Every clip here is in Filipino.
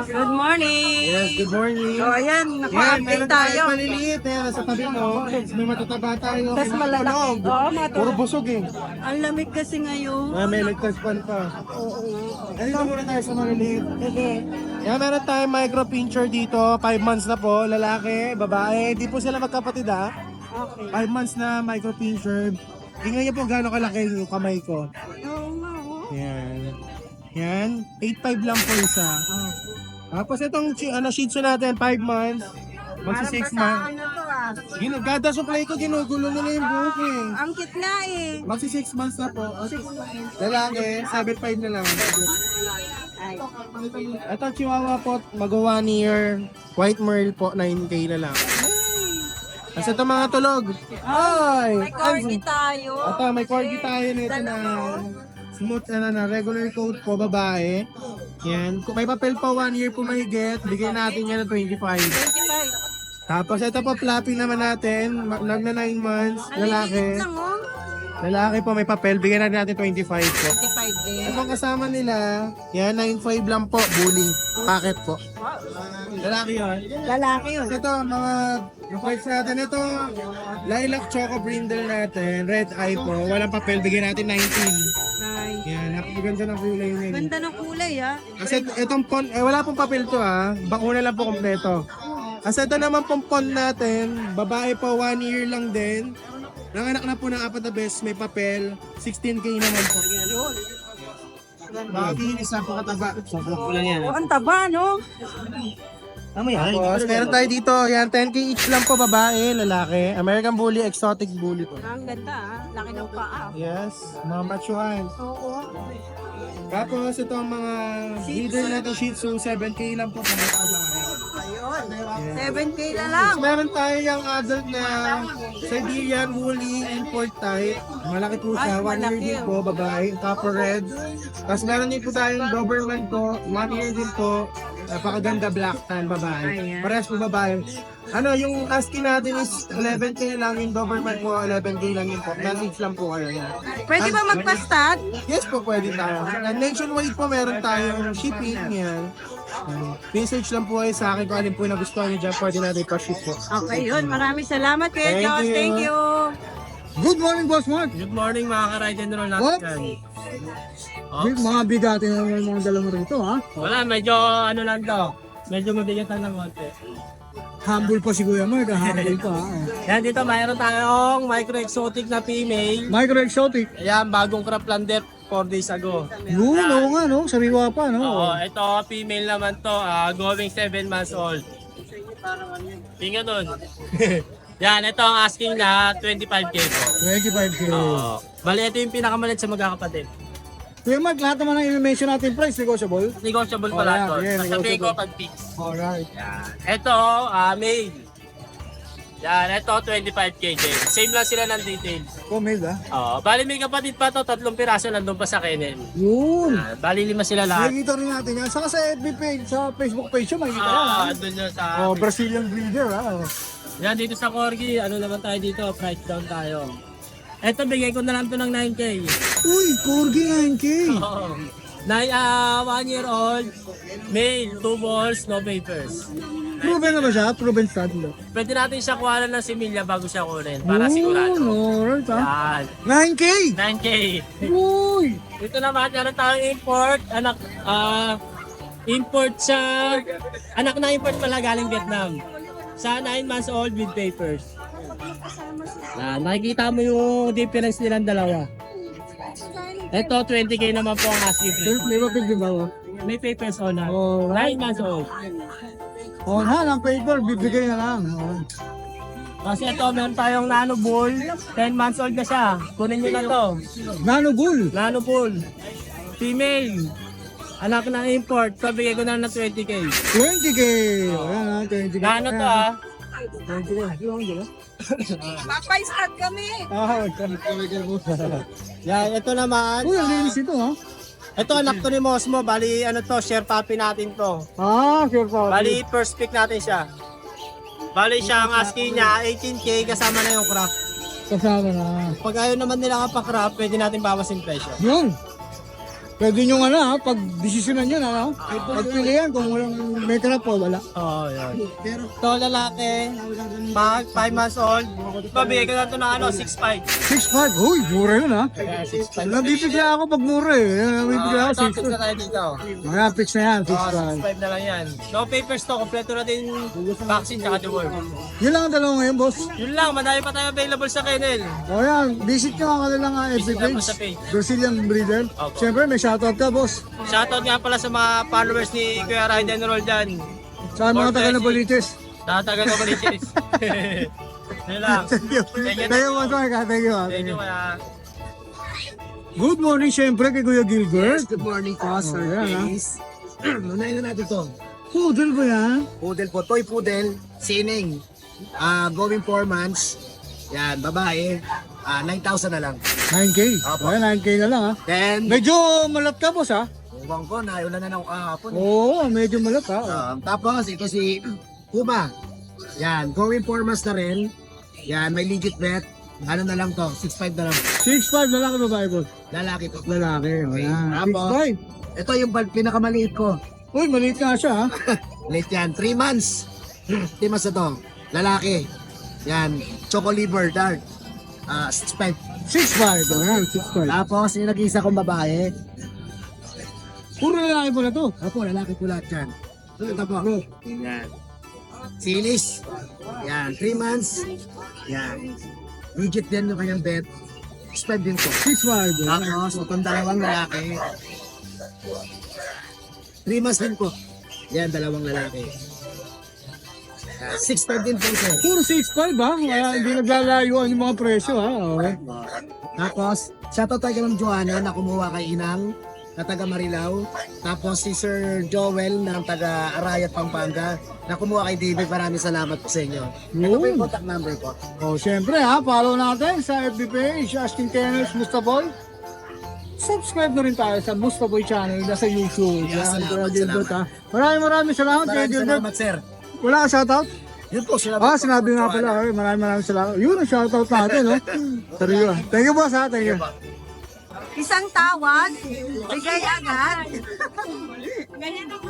Good morning! Yes, good morning. So ayan, Yan, naka-update meron tayo. tayo maliliit. Yan, sa tabi mo. May matataba tayo. Tapos malalaki. Oo, mga Puro busog eh. Ang lamig kasi ngayon. May ligtas pan pa. Dito muna tayo sa maliliit. Sige. Yan, meron tayong micro pincher dito. 5 months na po. Lalaki, babae. Di po sila magkapatid ha. Okay. 5 months na micro pincher. Tingnan niyo po gaano kalaki yung kamay ko. Oo nga, oh. Yan. Yan. 8.5 lang po isa. Oh. Tapos itong Shih Tzu natin, 5 months. Magsi 6 months. Ano to ah? Kada supply ko, ginugulo nila yung buhok eh. Ang cute nga eh. Magsi 6 months na po. Lalaki, 7.5 na lang. Ay. Ito Chihuahua po, mag-1 year. White Merle po, 9K na lang. Kasi ito mga tulog. Ay! May corgi tayo. Ito, may corgi tayo nito na smooth na regular coat po, babae. Yan. Kung may papel pa 1 year po mahigit, bigay natin yan ng 25. 25. Tapos ito po, flappy naman natin. Nag na 9 months. Lalaki. Lang oh. Lalaki po, may papel. Bigyan natin 25 po. 25 din. Itong kasama nila, yan, 9.5 lang po. Bully. Packet po. Lalaki yun. Lalaki yun. Ito, mga yung price natin. Ito, lilac choco brindle natin. Red eye po. Walang papel. Bigyan natin 19. Nice. Yan, napakaganda ng kulay niya. Ganda ng kulay ah. Kasi itong pon, wala pong papel to ha. Bakuna lang po kompleto. Kasi ito naman pong pon natin, babae po 1 year lang din. Nanganak na po ng 4 na best, may papel, 16K naman po. Makikinis na po kataba. Sobrang ko lang yan. Oh, ang taba no? Tapos meron tayo dito, yan 10K each lang po, babae, lalaki. American Bully, Exotic Bully po. Ang ganda ah. Laki ng paa. Yes, mga machuan. Oo. Tapos ito ang mga breeder natin Shih Tzu, 7K lang po sa mga babae. Ayun. 7K na lang. Meron tayo yung adult na Siberian Woolly Import type. Malaki po siya, 1 year din po, babae, copper red. Tapos meron din po tayong Doberman po, 1 year din po. Napakaganda black tan, babae. Ayan. Parehas po babae. Ano, yung asking natin is 11K lang, yung Doberman po, 11K lang yun po. Message lang po kayo yan. Pwede ba magpa-stud? Yes po, pwede tayo. Nationwide po meron tayong shipping yan. Message lang po kayo sa akin kung alin po na gusto niyo dyan, pwede natin pa-ship po. Okay, yun. Maraming salamat, Kuya Thank Josh. you. Thank you. Good morning, Boss Mark! Good morning mga ka-ride and roll What? natin. Mga bigatin na mga dala mo rito, ha? Wala, medyo ano lang to. Medyo mabigatan ng konti. Humble pa si Kuya Mark, humble pa, ha? Yan dito, mayroon tayong micro exotic na female. Micro exotic. Ayan, bagong crop lander 4 days ago. Yun, oo nga, no? Sariwa pa, no? Oo, ito female naman to, going 7 months old. Tingnan nun. Yan, ito ang asking na 25K po. 25K. Oo. Bali, ito yung pinakamalit sa magkakapatid. Kuya Mark, lahat naman ng information natin, price negotiable. Negotiable Oh, pala yeah, to. yeah, Sasabihin ko negotiable. pag fix. Alright. Yan. Ito, male. Yan, ito 25K din. Same lang sila ng details. Comment, ha? Oo, bali may kapatid pa to, 3 piraso nandun pa sa kennel. Yun. Yan, bali 5 sila lahat. Makikita rin natin yan. Saka sa FB page, sa Facebook page yun, makikita yan, ha? Doon yun sa... Oh, Brazilian breeder, ha? Yan, dito sa Corgi, ano naman tayo dito, price down tayo. Ito, bigay ko na lang to ng 9K. Uy, Corgi 9K. Oo. 1 year old, male, 2 balls, no papers. Proven na ba siya? Proven stud, no? Pwede natin siya kuha ng similya bago siya kunin, para sigurado. Alright, ha? Yan, 9K! 9K. Uy! Dito naman, meron tayong import, import sa, anak na import pala galing Vietnam. Sa 9 months old with papers. Nakikita mo yung difference nilang dalawa. Ito, 20K naman po ang asking Sir, price. may mapig din ba, oh? May papers on na. Alright. 9 months old. Oh, ha, ng paper, bibigay na lang. Oh. Kasi ito, meron tayong nano bull. 10 months old na siya. Kunin nyo na to. Nano bull. Nano bull. Female. Anak na import. Pabigay ko na ng 20K. 20K! Ayan, ha, 20K. Nano to ah. 20K. Papay-stud kami. Ah, magkakawigay mo. Yan, ito naman. Uy, ang linis ito, ha? Ito anak to ni Mosmo. Bali, ano to, share puppy natin to. Ah, sure po. Bali, first pick natin siya. Bali siya, ang asking niya, 18K kasama na yung crop. Kasama na. Pag ayaw naman nila kapakrap, pwede natin bawasin presyo. Yun. Pwede nyo pag-desisyonan yun, pagpilihan kung walang may trap o wala. Oo, yan. Ito lalaki, 5 months old. Pabigay ko na ito ng 6'5". 6'5", uy, mura yun Kaya 6'5". Nabibigla ako pag mura Nabibigla ako Ito, fix na tayo dito. Ayan, fix na yan, 6'5 na lang yan. No papers to, kompleto na din vaccine tsaka deworm. Yun lang ang dalawa ngayon, boss. Yun lang, madami pa tayo available sa kennel. O yan, visit nyo ang kanilang FB Visit lang po page. sa page. Brazilian breeder. Opo. Siyempre, may shoutout ka, boss. Shoutout nga pala sa mga followers ni Kuya Ride and Roll dyan. Sa mga taga na Politis. Tatagal ko balitis. Yun lang. Thank you. Thank you. Thank you, boss. Thank you. Thank you, kaya. Good morning, siyempre, kay Kuya Gilbert. Good morning po, Sir Ayan, Chris. Unahin na natin to. Poodle ba yan? Poodle po, toy poodle, sining. Going 4 months. Yan, babae. 9,000 na lang. 9K. Opo. Ayan, 9K na lang, Then, Medyo malat ka, boss, ewan ko, naulan na ako kahapon. Oo, medyo malat, Tapos, ito si Puma. Yan, going 4 months na rin. Yan, may legit bet. Ano na lang to, 6'5 na lang. 6'5 na lang ang babae, boss. Lalaki to. Lalaki, ayan. Tapos, 6'5. ito yung pinakamaliit ko. Uy, maliit nga siya, Late yan, 3 months. 3 months na to. Lalaki. Yan, Choco Liver Dark. 6'5. 6'5. Ayan, 6'5. Tapos, yung nag-iisa kong babae. Puro lalaki po na to. Opo, lalaki po lahat yan. Ito po. Yan. Silis. Yan, 3 months. Yan. Legit din yung kanyang bet. 6'5 din po. 6'5. Tapos, itong dalawang lalaki. 3 months din po. Yan, dalawang lalaki. 6'5 din po, sir. Puro 6'5 Kaya hindi naglalayuan yung mga presyo, Okay. Tapos, shoutout tayo ng Joanna na kumuha kay Inang na taga Marilao. Tapos si Sir Joel na taga Arayat, Pampanga na kumuha kay David. Maraming salamat po sa inyo. Ito po yung contact number ko. Siyempre, follow natin sa FB page, Asking Kennels Mustaboy. Subscribe na rin tayo sa Mustaboy channel na sa YouTube. Yes, Yan, salamat, Kuya Gilbert, salamat. Maraming salamat, Kuya Maraming Gilbert. salamat, sir. Wala ka shoutout? Yun po, Sinabi nga pala. Maraming salamat. Yun ang shoutout natin, Sariwa. Thank you, boss, Thank you. Isang tawag, bigay agad. Ganyan yung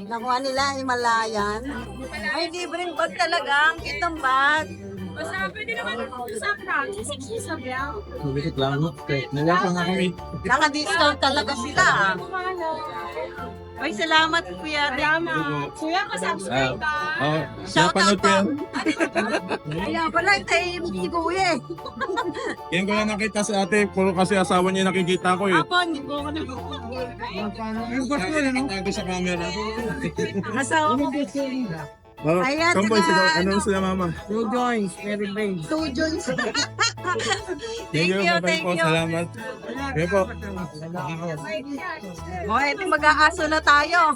nakuha nila Himalayan. Ay, libreng bag talaga. Ang kitang bag. Basta pwede naman sa practice, sa bell. Naka-discount talaga sila. Ay, salamat Kuya. Kuya, pa-subscribe ka. Shout out po. Kaya pala, tayo si Kuya. Yan ko lang nakita sa ate, puro kasi asawa niya nakikita ko eh. Apo, hindi po ako Yung boss ko, Tago sa camera. Asawa ko. Ayan, Tomboy, sila, ano sila mama? Two joints, very big. Two Jones. Thank you, thank po, you. salamat. Okay po. O, eto mag-aaso na tayo.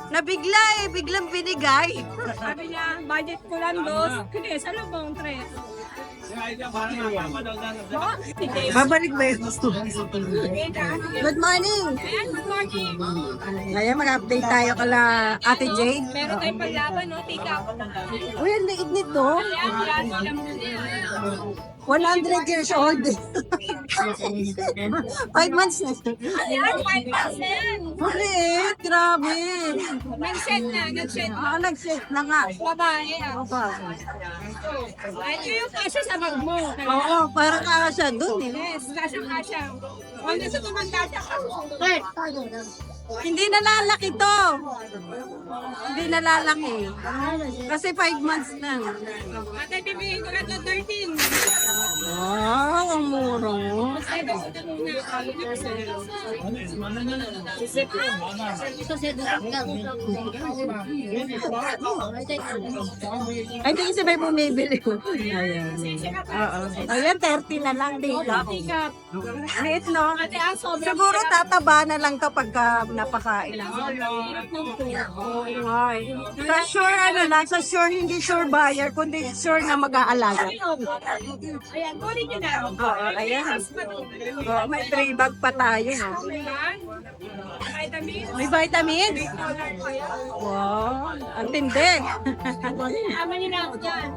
Nabigla biglang binigay. Sabi niya, budget ko lang dos. Hindi, sa lubong, tres. Babalik ba yun? Good morning. Ayan, good morning. Ngayon mag-update tayo kala Ate Jade. Meron tayong paglaban, no? Take up. Uy, ang liit nito. Ayan, yan, alam mo na. 100 years old. 5 months na. Ayan, 5 months na yan. Ulit, grabe. Nag-set na, nag-set na. Nag-set na nga. Babae, Ito yung kasya sa bag mo. Oo, parang kasya dun eh. Yes, kasya. Kung nasa tumanda siya, Hindi nalalaki to. Hindi nalalaki. Kasi 5 months na. Ate, bibigyan ko lang ng 13. Wow, ang mura mo. Ay, hindi kasi may bumibili. Ayan. Oo. Ayan, 30 na lang dito. Take up. Liit, no? Ate, ang sobrang Siguro tataba na lang to pagka pinapakain lang. Ay. Sa sure, ano lang, sa sure, hindi sure buyer, kundi sure na mag-aalaga. Ayan, kunin nyo na. Oo, ayan. Oh, may free bag pa tayo. Ha? Vitamin. May vitamin. Wow, ang tindi. Tama nyo na ako dyan.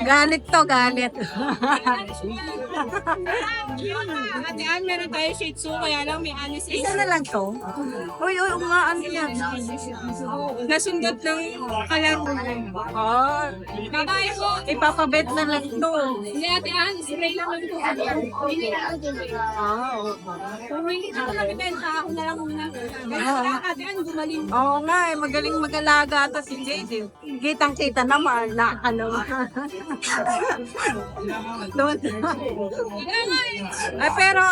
Galit to, galit. Ate Ann, meron tayo Shih Tzu, kaya lang may anis Isa na lang to. Uy, nga, ano yan? Nasundot ng kalaro. Oh, Babae po. ipapabet na lang to. Hindi, Ate Ann, spray naman po. Hindi na ako dyan. Kung hindi na ako nakibenta, ako na lang muna. Ate Ann, gumaling. Oo nga, magaling mag-alaga to si Jade. Kitang-kita naman na ano. Doon. Ay, pero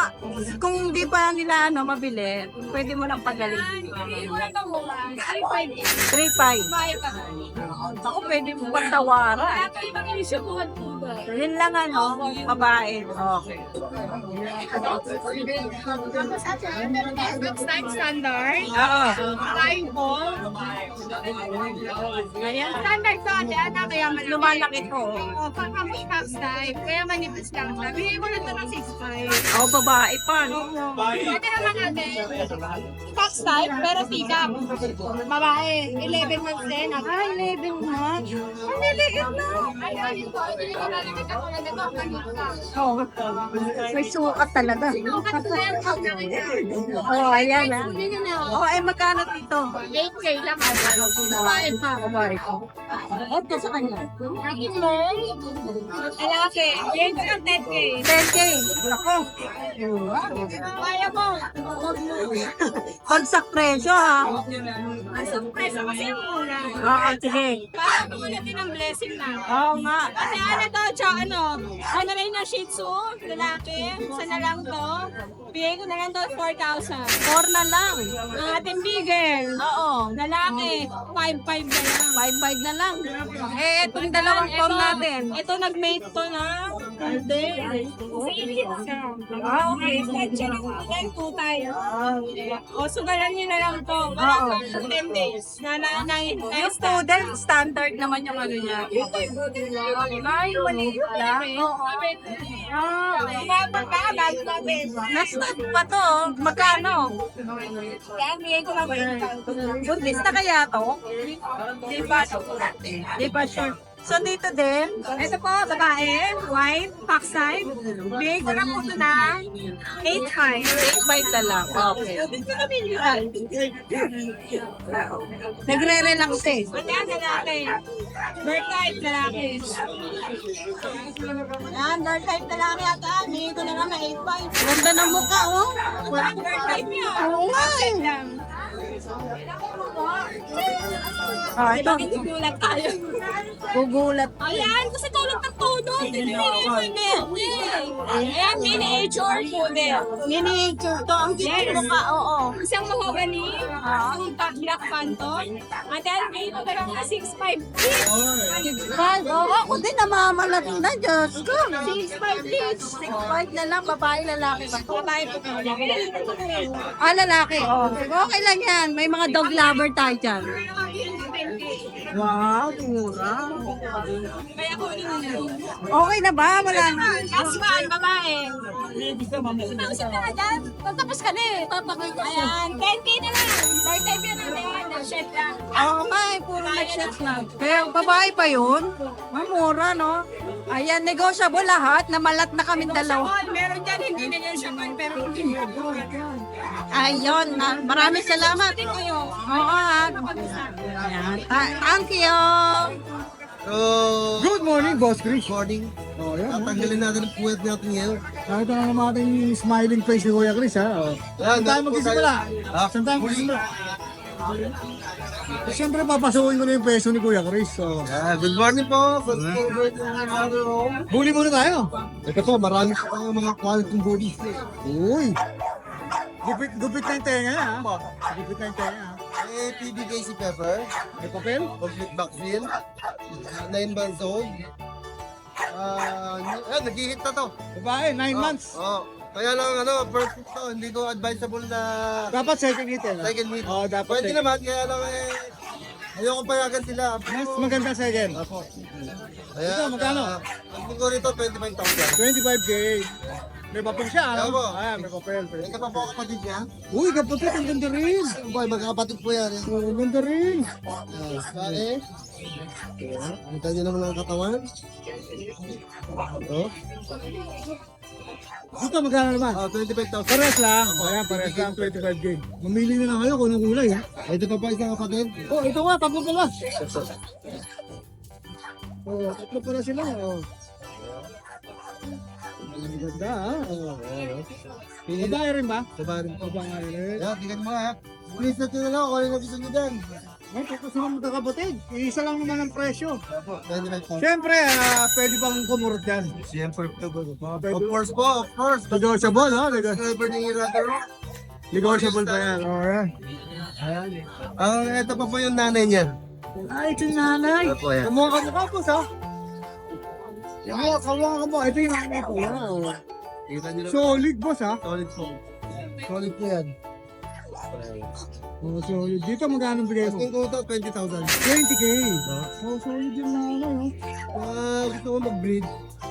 kung di pa nila mabili, pwede mo lang pagaling. 3.5. Ako pwede mo pagtawaran. Yun lang babae. Okay. Standard. Oo. Kain po. Ngayon, Standard to, Ate Ann, kaya lumalaki to. pang-campus tax type, kaya manipis lang. Bigay ko na ito ng 6.5. Oo, babae pa, no? Ate naman natin, tax type, pero sikap. Babae, 11 months din. Ay, 11 months. Ang liliit na. Oo. May sukat talaga. Oo, ayan ah. Oo, ay magkano dito? 8K lang. Babae pa. Babae ko. Ito sa kanya. Alaki, yan ko ng 10K. 10K. Ako. Kaya mo. Pagsak presyo ha. Surprise kasi yung mura. Oo, sige. Para tumulad din ang blessing na. Oo nga. Kasi ano to, tsaka ano rin na Shih Tzu, lalaki, isa na lang to. Bigay ko na lang to 4,000. 4 na lang. Ang ating bigel, Oo. lalaki, 5,500 na lang. 5-5 na lang. Eh, itong dalawang form natin. Ito nag-mate to na. Hindi. Ah, okay. Then 2 tayo. O, sugalan nyo na lang to. Para 10 days. Yung student, standard naman yung ano niya. Ay, maliit lang. Oo. Bago natin. Na-start pa to. Magkano? Yan, bigay ko lang 8,000. Buntis na kaya to? Di ba? Di ba sure? So dito din, Ito po, babae, white, backside. Bigay ko lang po ito na 8,500. 8 na lang. Okay. Nagre-relax eh. Pati ang lalaki. Bird type lalaki. Yan, bird type lalaki ata. Bigay ko na lang na 8,500. Ganda ng mukha, oh. Walang bird type niya. Oo nga eh. Lang. Ah, ito. Gugulat tayo. Gugulat. Ayan, kasi tulad ng todo. Ayan, miniature poodle. Miniature to. Ang cute Yes. mukha, oo. Isang mahogany, isang black phantom. At yan, bigay ko na lang na 6,500. 6'5". Oo, ako din namamalat na, Diyos ko. 6,500 each. 6'5" na lang, babae, lalaki ba? Babae po po. Ah, lalaki. Oh. Okay lang yan. May mga dog lover tayo dyan. Wow, mura. Kaya ko ulit na lang. Okay na ba? Wala na. Last one, babae. Tapos ka na dyan. Tapos ka na eh. Ayan, 10K na lang. Bird type yan natin. Shed lang. Oo nga, puro nag-shot lang. Pero babae pa yun? Mura, no? Ayan, negotiable lahat. Namalat na kami dalawa. Sabon, meron dyan, hindi na yan sabon, pero hindi. Ayun, maraming salamat. Hindi kayo. Oo, ha. Ayan, thank you. So, Good morning, Boss Chris. morning. Oh, yan. Tatanggalin natin ang puwet natin ngayon. Nakita na naman natin yung smiling face ni Kuya Chris, ha? Oh. Saan tayo magsisimula? Saan tayo magsisimula? Siyempre, papasukin ko na yung peso ni Kuya Chris. So, Good morning po. Good morning. huli muna tayo. Ito po, marami pa mga quality bodies. Uy! Gupit na yung tenga niya, ha? Gupit na yung tenga, ha? PBK si Pepper. May papel? Complete vaccine. 9 months old. Naghihit na to. Babae, 9 months. Oh, Kaya lang, perfect to. Hindi ko advisable na Dapat second hit eh. second meet. Oo, dapat Pwede second. naman, kaya lang ayoko payagan sila. Mas maganda second. Kaya, Ito, magkano? Ang ko rito, 25,000. 25K. May papel siya, ano? Opo. Ayan, may papel. May ka pa po kapatid niya? Uy, kapatid, ang ganda rin. Boy, magkakapatid po yan. Oh, ang ganda rin. Bakit? Kita niyo naman ang katawan. Oh, Ito, magkano naman? 25,000. Pares lang. Ayan, pares lang, 25K. Mamili na lang kayo kung anong kulay, ha? Ito pa pa isang kapatid. Oh, ito nga, tatlo pala. Oh, tatlo pala sila. Oh. Ang ganda, ha? Oh. Babae rin ba? Sabarin po. Babae rin. Yan, tingnan mo ha. Please na lang ako kung ano gusto niyo dyan. Ay, tapos naman magkakapatid. Isa lang naman ang presyo. 25,000. Siyempre, pwede bang kumurot yan? Siyempre, Pwede. of course po, of course. Negotiable, ha? Subscriber ni Ratero. Negotiable pa yan. Oh, yan. Ito pa po yung nanay niya. Ay, ito yung nanay. Opo, yan. Kumuha ka mukha po, ha? Kumuha ka mo. Ito yung nanay ko. Yan. Kita niyo lang. Solid, boss, ha? Solid po. Solid po yan. Oh, solid. Dito magkano bigay mo? Asking ko ito, 20,000. 20K. Oh, solid yung nanay, oh. Gusto ko mag-breed.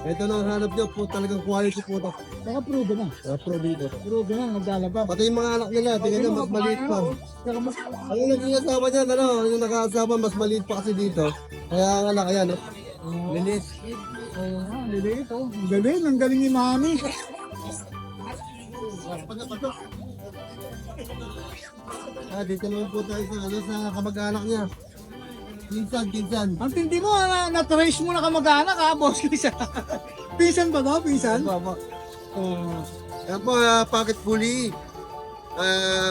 Ito na ang hanap niyo po, talagang quality po ito. Baka prove na. Pro dito. Prove na, maglalaba. Pati yung mga anak nila, tingnan niyo, mas maliit pa. Saka mas... Ang naging asawa niya, yung nakasama, mas maliit pa kasi dito. Kaya ang anak, ayan, linis. Oo nga, liliit, oh. Ang galing ni Mami. Dito naman po tayo sa kamag-anak niya. Pinsan. Ang tindi mo, na-trace mo na kamag-anak, ha, boss Lisa. Pinsan ba to? Pinsan? Baba. Oo. Yan po, pocket bully.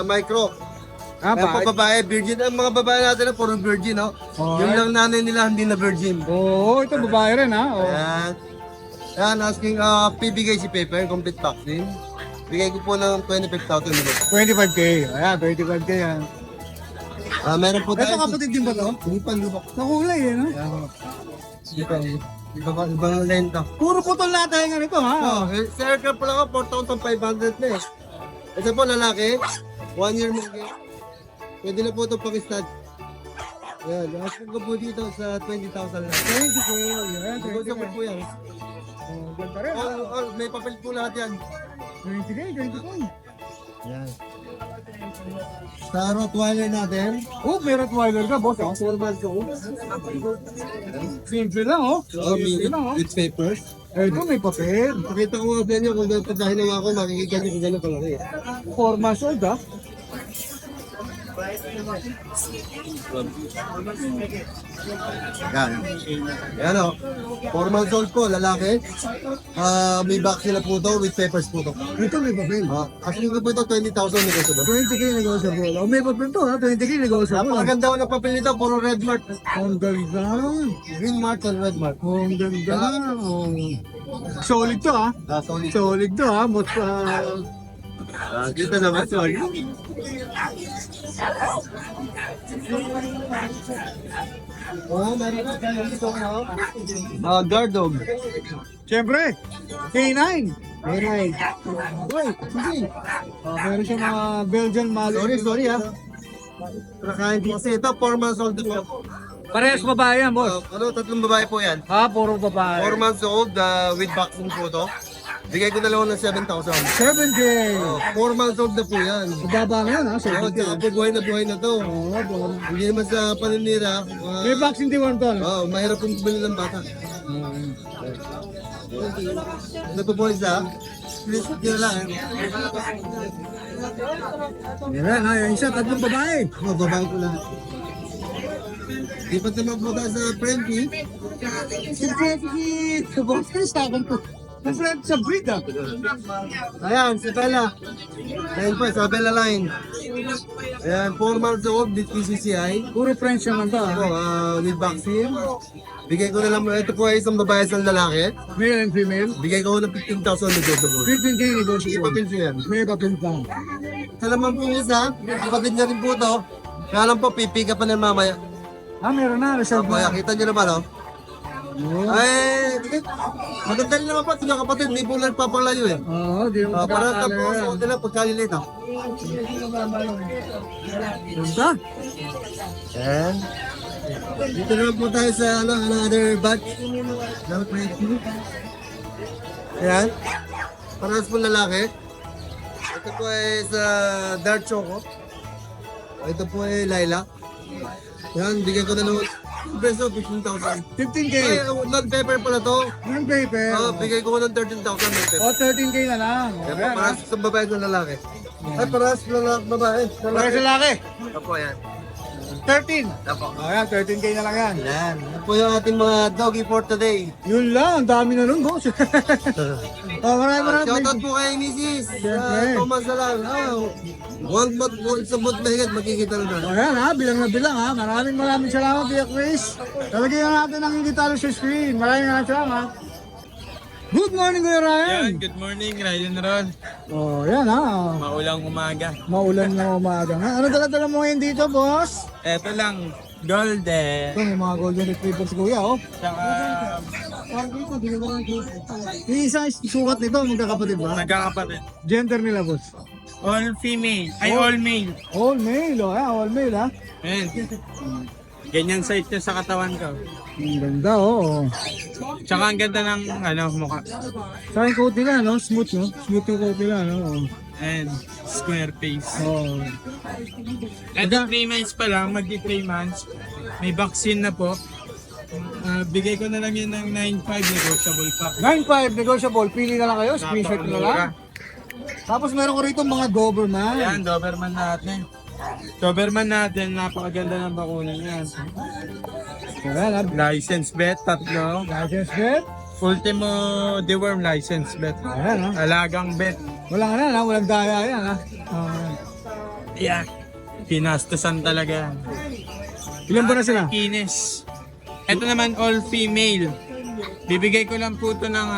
Micro. Ah, Yan po, babae, virgin. Ang mga babae natin na puro virgin, no? Yung lang nanay nila, hindi na virgin. Oo, ito babae rin, ha? Oo. Ayan. Yan, asking, pibigay si Pepper, complete vaccine. Bigay ko po ng 25,000 minutes. 25K. Ayan, 25K yan. Meron po Ito tayo. kapatid din ba to? Lupang. Nakulay, eh, no? Ibang lento. Puro putol lahat tayo nga nito, ha? Oh, sa aircraft pa lang ako, 4,500 na eh. Ito po, lalaki. 1 year mo. Pwede na po ito pang-stud. Yan, asking ko po dito sa 20,000 lang. 20K. Ayan, Negotiable 20K. po yan. Oh, ganda rin, ha? May papel po lahat yan. 20K, 20K. Yan. Sa Rottweiler natin, Oh, may Rottweiler ka, boss, ha? 4 months old. Simple lang, oh. Simple lang, oh. With papers. Ito, may papel. Pakita ko nga niyo kung gano'n pagkahin naman ako, makikita niyo kung gano'n kalaki. 4 months old, ha? Yan. Yan o. 4 months old po, lalaki. May vaccine na po to, with papers po to. Ito, may papel. Asking ko po ito, 20,000 negotiable. 20K negotiable. Oh, may papel to, ha? 20K negotiable. Napakaganda ko ng papel nito, puro red mark. Ang ganda. Green mark and red mark. Ang ganda. Oh. Solid to, ha? Solid. Solid to, ha? Most, Dito naman, sorry. Meron tayo dito, guard dog. Siyempre, K9. Meron. Uy, sige. Meron siya mga Belgian Malinois. Sorry ha. Nakain ko kasi ito, 4 months old po. Parehas babae yan, boss. Tatlong babae po yan. Ha, puro babae. 4 months old, with vaccine po to. Bigay ko na lang ng 7,000. 7K. 4 months old na po yan. Mababa na yan, ha? 7K. Tsaka po buhay na to. Hindi naman sa paninira. May vaccine din one ton. Mahirap pong bili ng bata. Ano po po isa? Please, yun lang. Yan, ha? Yung isa, tatlong babae. Babae ko lang. Ipat naman po tayo sa Frankie. Si Frankie, sa boss ko, sa akin po. Friend sa breed, ha? Ayan, si Bella. Ayan po, sa Bella Line. Ayan, 4 months old with PCCI. Puro friends naman to, ha? With vaccine. Bigay ko na lang, ito po ay isang babae sa lalaki. Male and female. Bigay ko ng 15,000 negotiable. 15K negotiable. Ipapil siya yan. May papel pa. Sa naman po isa, kapatid niya rin po ito. Kaya lang po, pipiga pa na mamaya. Ah, meron na. Reserve Kaya na. kita niyo naman, oh. Ay, maganda rin naman pa, sila kapatid, di po nagpapalayo eh. Oo, di mo Para makakala tapos, yan. okay lang, pagkalilit ah. Ganda. Ayan. Dito naman po tayo sa another batch. Dapat may ayan. Parehas po lalaki. Ito po ay sa dark choco. Ito po ay lilac. Yan, bigyan ko na naman. Peso, 15,000. 15K. Ay, non-paper pala to. Yung paper. Bigay ko ng 13,000. O, 13K na lang. Yan po, Ayan, parehas sa babae ng lalaki. Ay, parehas babae. Para sa laki. Ito po yan. 13. Ito po. O, yan, 13K na lang yan. Yan. Yan po yung ating mga doggy for today. Yun lang, ang dami na nun, boss. Maraming. Shoutout po kay Mrs. Siyempre. Thomas na lang. Once a month mahigit, magkikita na doon. Ayan ha, bilang na bilang ha. Maraming salamat, Kuya Chris. Talagyan natin ang gitaro sa screen. Maraming salamat. Good morning, Kuya Ryan. Good morning, Ryan Ron. Oh, yan ha. Maulang umaga. Maulan na umaga. Ano dala-dala mo ngayon dito, boss? Eto lang, golden. Ito, may mga golden retrievers, Kuya, oh. Tsaka Yung isang sukat nito, magkakapatid ba? nagkakapatid. Gender nila, boss? All female, ay all male. All male, oh, all male, ha? Ayan. Ganyan size niya sa katawan ko. Ang ganda, oh. Tsaka ang ganda ng mukha. Sa akin coat nila, no? Smooth, no? Smooth yung coat nila, no? And square face. Oh. Ito 3 months pa lang, magdi 3 months. May vaccine na po. Bigay ko na lang yun ng 9.5 negotiable pa. 9.5 negotiable, pili na lang kayo, screenshot na lang. Tapos meron ko rito mga Doberman. Ayan, Doberman natin. Doberman natin, napakaganda ng bakuna niya. Ayan, License bet, tatlo. license bet. Ultimo deworm license bet. Ayan, ha? Alagang bet. Walang ano, ha? Walang daya yan, ha? Yeah. Pinastusan talaga. Ilan ba na sila? Kines. Ito naman all female. Bibigay ko lang po ito ng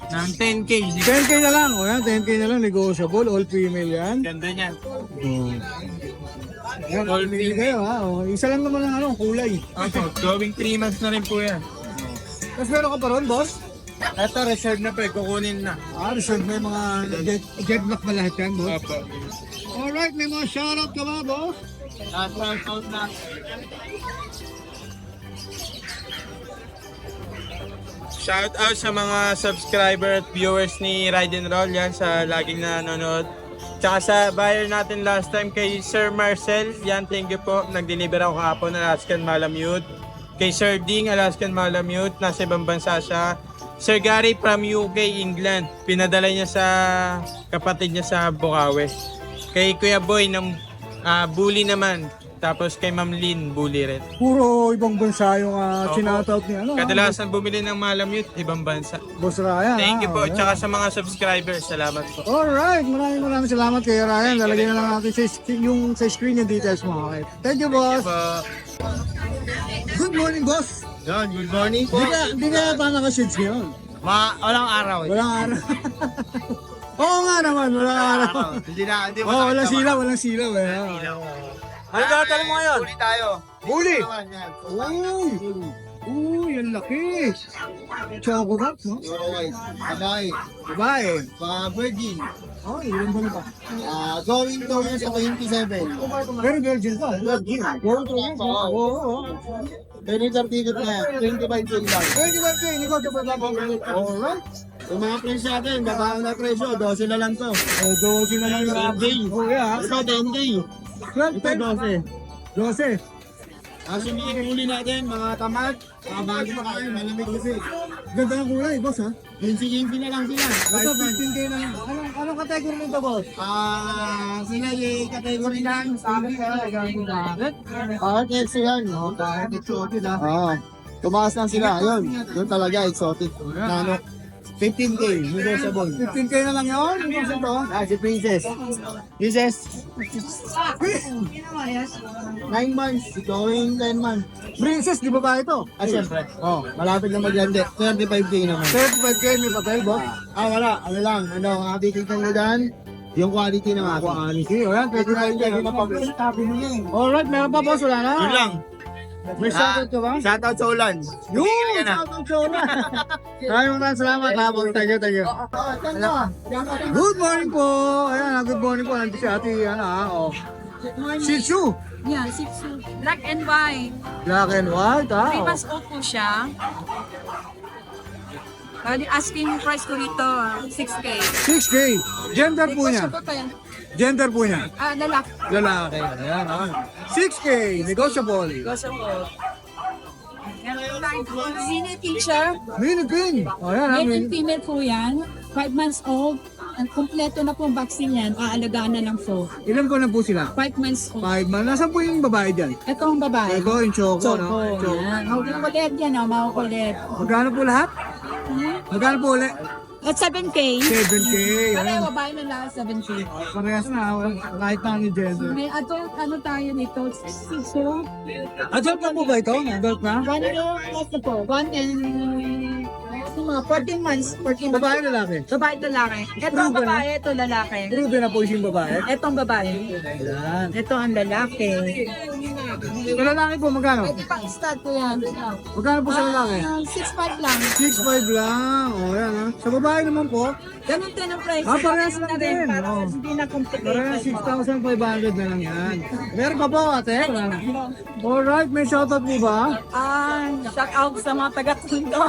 ng 10k. 10K na lang, o yan, 10K na lang, negotiable, all female yan. Ganda niyan. Ayan, All pili female. kayo, ha? O, isa lang naman ang kulay. Opo, going 3 months na rin po yan. Tapos meron ka pa ron, boss? Ito reserve na po, kukunin na. Reserve may mga jet black pa lahat yan, boss. Opo. Alright, may mga shoutout ka ba, boss? Out na. Shout out sa mga subscriber at viewers ni Ride and Roll yan sa laging nanonood. Tsaka sa buyer natin last time kay Sir Marcel, yan thank you po. Nag-deliver ako kahapon ng Alaskan Malamute. Kay Sir Ding, Alaskan Malamute, nasa ibang bansa siya. Sir Gary from UK, England, pinadala niya sa kapatid niya sa Bukawi. Kay Kuya Boy ng Bully naman. Tapos kay Ma'am Lynn, Bully rin. Puro ibang bansa yung Opo. sinoutout niya, ano? Kadalasan bumili ng Malamute, ibang bansa. Boss Ryan, Thank you po. Alright. Tsaka sa mga subscribers, salamat po. Alright, maraming salamat kay Ryan. Lalagyan na lang natin sa screen yung details mo. Okay. Thank you, boss. Good morning, boss. Yan, good morning po. Hindi ka yata naka-shades ngayon. Walang araw eh. Walang araw. Oo nga naman, walang araw. Hindi Oo, walang silaw eh. Ano tatanong mo ngayon? Uli tayo. Bully! Yan. Uy, ang laki. Choco Cups, no? Alright. Babae. Babae. Virgin. Oh, ilan ba ba? Going to sa 27. Pero virgin pa. Virgin. Oo, oo. Senator ticket na yan. 25 lang. 21K, hindi ko ito pa lang. Alright. Yung mga presyo natin, babae na presyo, 12 na lang to. O, 12 na lang yung Okay. Oh, yeah. Ito, 10K. 12, Ito, 12. 12. Ang uli natin, mga tamad, mga bago pa kayo, malamig kasi. Ganda ng kulay, boss, ha? 20 na lang sila. Ito, 15K na lang. Anong category nito, boss? Sila yung category lang, sabi ka, yan, no? Exotic, ha? Tumakas lang sila, yun. Yun talaga, exotic. Nano, 15K, negotiable. 15K na lang yun? Boss, ito. Si Princess. Princess, 9 months, going 10 months. Princess, di ba ba ito? Siyempre. Malapit na maglandi. 35K naman. 35K may papel, boss. Wala. Ano lang, ang ating ng udan, yung quality ng ating. Quality, o yan, 35K may papel. Alright, meron pa, boss, wala na? Yun lang. May shoutout ka ba? Shoutout sa ulan. Yun! Shoutout sa una! Maraming salamat ha. Thank you. Good morning po! Ayan, good morning po. Nandito si ate, Shih Tzu! Yeah, 6 black and white. Black and white, 3 months old po siya. Bali, asking price ko rito, 6K. 6K. Gender po niya. Negotiable pa yan. Gender po niya. Lalaki. Lalaki. Ayan, 6K. Negotiable. Negotiable. Meron tayong mini teacher. Mini pin. Ayan, Male mini. and female po yan. 5 months old. Ang kompleto na po ang vaccine yan. Aalagaan na lang po. Ilan ko na po sila? 5 months old. 5 man. Nasaan po yung babae dyan? Ito ang babae. Ego, yung choco, no? Choco. Yan. Makukulit yan, makukulit. Magkano po lahat? Magkano po ulit? At 7K. 7K. Pero Ayan. babae na lang, 7K. Parehas na. Kahit na ni gender. May adult, tayo nito? So, Adult na po ba ito? Adult na? one na po. 1 and mga 14 months. 14 months. Babae lalaki? Babae at lalaki. Ito ang Proven, babae, ito lalaki. Proven na po yung babae. Ito ang babae. Ayan. Ito ang lalaki. Sa lalaki po, magkano? Pwede pang start ko yan. Magkano po sa lalaki? 6'5 lang. 6'5 lang. O, yan ha. Sa babae naman po, Ganun din ang price. parehas lang na rin. din. Para Oh. hindi na complicated. parang 6,500 na lang yan. Meron pa po ate? Alright, may shoutout po ba? Shout out sa mga taga-tundo.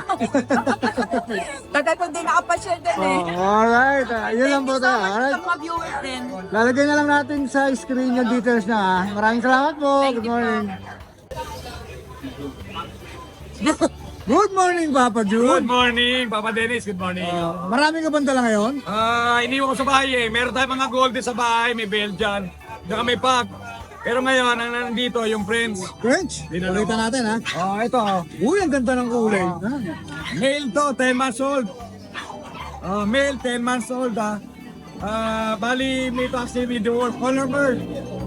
Taga-tundo din nakapasyal din eh. Alright, yun lang po tayo. Sa Alright. mga viewers din. Lalagay na lang natin sa screen yung details na ha. Maraming salamat po. Good morning. Good morning, Papa Good June. morning, Papa Dennis. Good morning. Maraming ka bang dala ngayon? Iniwan ko sa bahay eh. Meron tayong mga golden sa bahay, may Belgian, saka may pack. Pero ngayon, ang nandito, yung friends. French. Ulitan natin ha. Ito, Uy, ang ganda ng kulay. male to, 10 months old. Male, 10 months old bali, may vaccine with the wolf. Color Merl.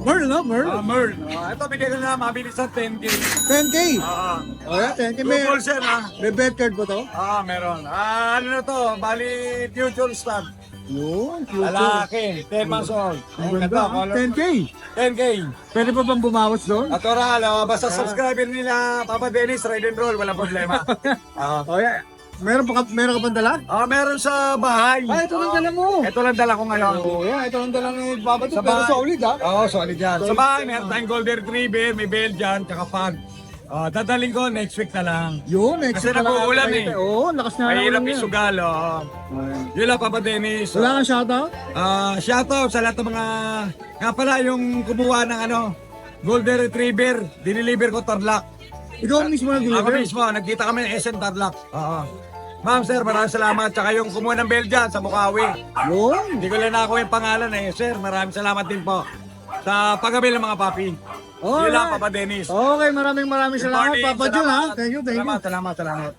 Merl, no? Merl. Merl. Ito, bigay ko na mabilis sa 10K. 10K. Ah, O yan, 10K. May, Double siya na. may bed card po to? Meron. Ano na to, bali, future stud. Yun, cute. Lalaki, 10 months old. Ang Ayan, ganda. ito, color. 10K. 10K. Pwede pa bang bumawas doon? At oral, basta subscriber nila Papa Dennis, ride and roll, walang problema. O yan. Meron ka pang dala? Meron sa bahay. Ay, ito lang dala mo. Ito lang dala ko ngayon. Oh, yan, ito lang dala ni Papa June. Sa Pero bahay. solid ha. Oo, solid yan. Sa bahay, meron tayong Golden Retriever, may Belgian, tsaka Pug. Dadaling ko next week na lang. Yun, next Kasi week na lang nag-uulan tayo. eh. Oo, lakas na Mahirap lang yan. isugal. Yun lang, Papa Dennis. Wala kang shoutout? Shoutout sa lahat ng mga... Nga pala, yung kumuha ng Golden Retriever, diniliver ko Tarlac. Ikaw mismo Ako nag-deliver? mismo, nagkita kami ng SM Tarlac. Ma'am, sir, maraming salamat. Tsaka yung kumuha ng Belgian sa Bukawi. Yun. Hindi ko lang ako yung pangalan eh. Sir, maraming salamat din po sa paggabil ng mga papi. Oh, Yun lang, Papa Dennis. Okay, maraming Good salamat, morning, Papa June ha. salamat. Thank you, thank you. Salamat.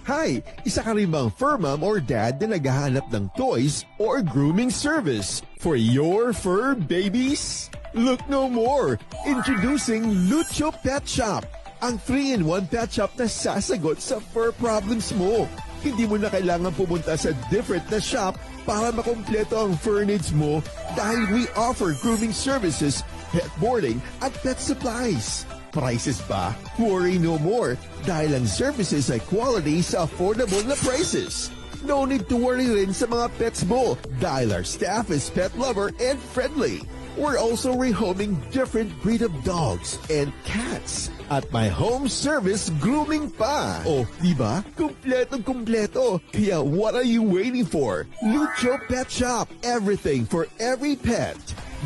Hi! Isa ka rin bang fur mom or dad na naghahanap ng toys or grooming service for your fur babies? Look no more! Introducing Lucho Pet Shop, ang 3-in-1 pet shop na sasagot sa fur problems mo. Hindi mo na kailangan pumunta sa different na shop para makumpleto ang fur needs mo dahil we offer grooming services, pet boarding, at pet supplies. Prices ba? Worry no more dahil ang services ay quality sa affordable na prices. No need to worry rin sa mga pets mo dahil our staff is pet lover and friendly. We're also rehoming different breed of dogs and cats at my home service grooming pa. Oh, diba? Kumpletong-kumpleto. Kaya what are you waiting for? Lucho Pet Shop. Everything for every pet.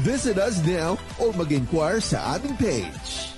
Visit us now or mag-inquire sa aming page.